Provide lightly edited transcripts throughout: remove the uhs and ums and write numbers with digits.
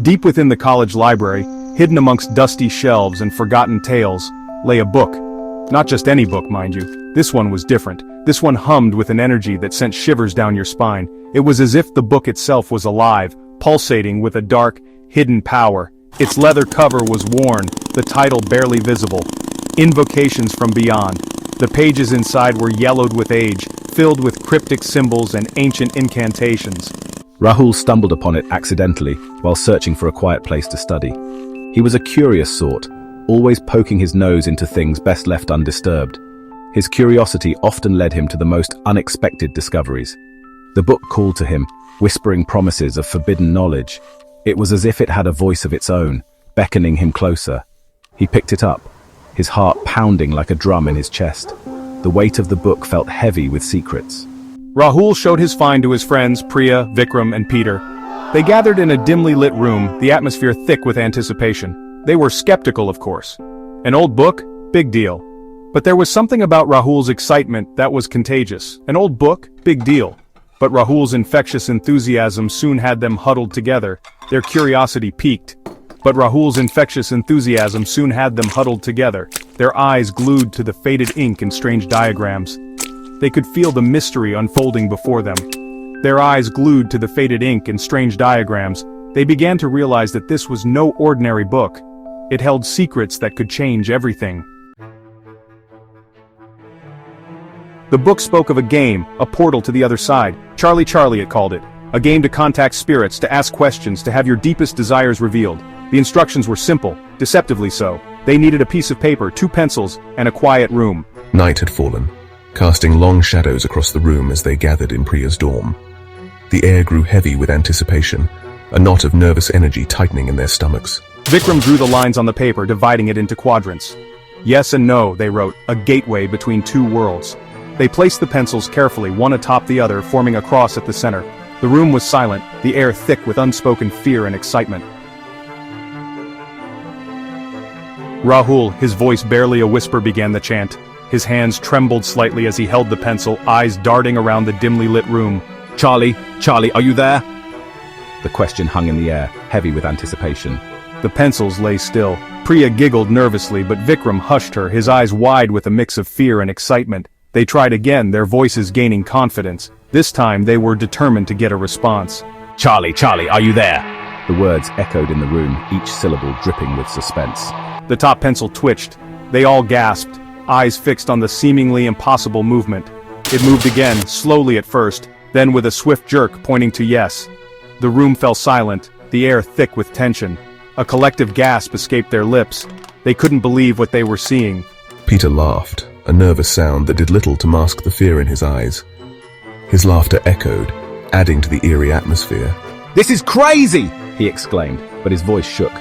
Deep within the college library, hidden amongst dusty shelves and forgotten tales, lay a book. Not just any book, mind you. This one was different. This one hummed with an energy that sent shivers down your spine. It was as if the book itself was alive, pulsating with a dark, hidden power. Its leather cover was worn, the title barely visible. Invocations from Beyond. The pages inside were yellowed with age, filled with cryptic symbols and ancient incantations. Rahul stumbled upon it accidentally while searching for a quiet place to study. He was a curious sort, always poking his nose into things best left undisturbed. His curiosity often led him to the most unexpected discoveries. The book called to him, whispering promises of forbidden knowledge. It was as if it had a voice of its own, beckoning him closer. He picked it up, his heart pounding like a drum in his chest. The weight of the book felt heavy with secrets. Rahul showed his find to his friends Priya, Vikram, and Peter. They gathered in a dimly lit room, the atmosphere thick with anticipation. They were skeptical, of course. An old book? Big deal. But there was something about Rahul's excitement that was contagious. An old book? Big deal. But Rahul's infectious enthusiasm soon had them huddled together. Their curiosity peaked. But Rahul's infectious enthusiasm soon had them huddled together, their eyes glued to the faded ink and strange diagrams. They could feel the mystery unfolding before them. Their eyes glued to the faded ink and strange diagrams, they began to realize that this was no ordinary book. It held secrets that could change everything. The book spoke of a game, a portal to the other side. Charlie Charlie it called it. A game to contact spirits, to ask questions, to have your deepest desires revealed. The instructions were simple, deceptively so. They needed a piece of paper, 2 pencils, and a quiet room. Night had fallen, casting long shadows across the room as they gathered in Priya's dorm. The air grew heavy with anticipation, a knot of nervous energy tightening in their stomachs. Vikram drew the lines on the paper, dividing it into quadrants. Yes and no, they wrote, a gateway between 2 worlds. They placed the pencils carefully, one atop the other, forming a cross at the center. The room was silent, the air thick with unspoken fear and excitement. Rahul, his voice barely a whisper, began the chant. His hands trembled slightly as he held the pencil, eyes darting around the dimly lit room. Charlie, Charlie, are you there? The question hung in the air, heavy with anticipation. The pencils lay still. Priya giggled nervously, but Vikram hushed her, his eyes wide with a mix of fear and excitement. They tried again, their voices gaining confidence. This time they were determined to get a response. Charlie, Charlie, are you there? The words echoed in the room, each syllable dripping with suspense. The top pencil twitched. They all gasped, eyes fixed on the seemingly impossible movement. It moved again, slowly at first, then with a swift jerk pointing to yes. The room fell silent, the air thick with tension. A collective gasp escaped their lips. They couldn't believe what they were seeing. Peter laughed, a nervous sound that did little to mask the fear in his eyes. His laughter echoed, adding to the eerie atmosphere. "This is crazy!" he exclaimed, but his voice shook.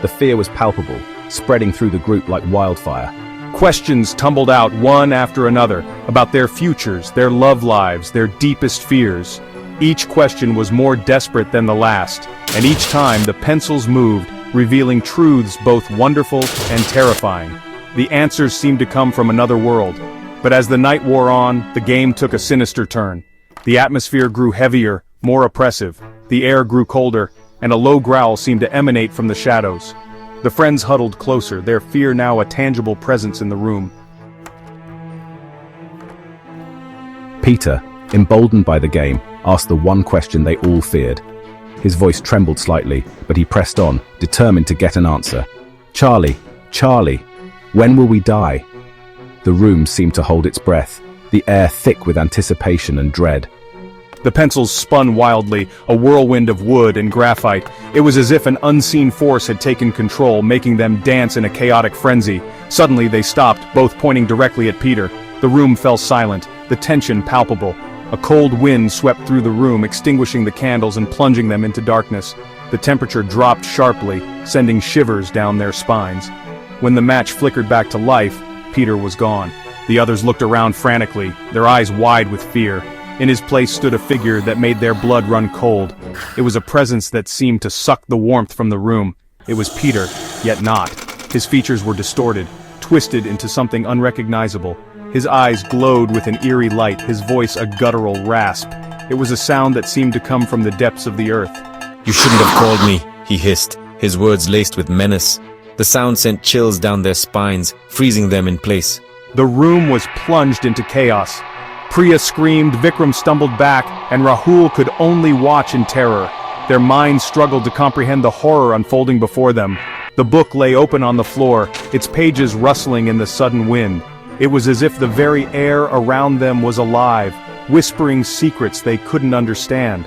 The fear was palpable, spreading through the group like wildfire. Questions tumbled out one after another, about their futures, their love lives, their deepest fears. Each question was more desperate than the last, and each time the pencils moved, revealing truths both wonderful and terrifying. The answers seemed to come from another world. But as the night wore on, the game took a sinister turn. The atmosphere grew heavier, more oppressive. The air grew colder, and a low growl seemed to emanate from the shadows. The friends huddled closer, their fear now a tangible presence in the room. Peter, emboldened by the game, asked the one question they all feared. His voice trembled slightly, but he pressed on, determined to get an answer. Charlie, Charlie, when will we die? The room seemed to hold its breath, the air thick with anticipation and dread. The pencils spun wildly, a whirlwind of wood and graphite. It was as if an unseen force had taken control, making them dance in a chaotic frenzy. Suddenly they stopped, both pointing directly at Peter. The room fell silent, the tension palpable. A cold wind swept through the room, extinguishing the candles and plunging them into darkness. The temperature dropped sharply, sending shivers down their spines. When the match flickered back to life, Peter was gone. The others looked around frantically, their eyes wide with fear. In his place stood a figure that made their blood run cold. It was a presence that seemed to suck the warmth from the room. It was Peter, yet not. His features were distorted, twisted into something unrecognizable. His eyes glowed with an eerie light, his voice a guttural rasp. It was a sound that seemed to come from the depths of the earth. "You shouldn't have called me," he hissed, his words laced with menace. The sound sent chills down their spines, freezing them in place. The room was plunged into chaos. Priya screamed, Vikram stumbled back, and Rahul could only watch in terror. Their minds struggled to comprehend the horror unfolding before them. The book lay open on the floor, its pages rustling in the sudden wind. It was as if the very air around them was alive, whispering secrets they couldn't understand.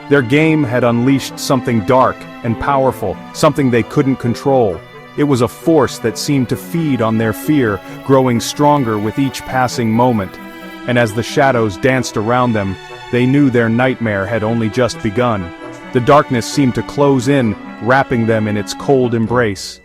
Their game had unleashed something dark and powerful, something they couldn't control. It was a force that seemed to feed on their fear, growing stronger with each passing moment. And as the shadows danced around them, they knew their nightmare had only just begun. The darkness seemed to close in, wrapping them in its cold embrace.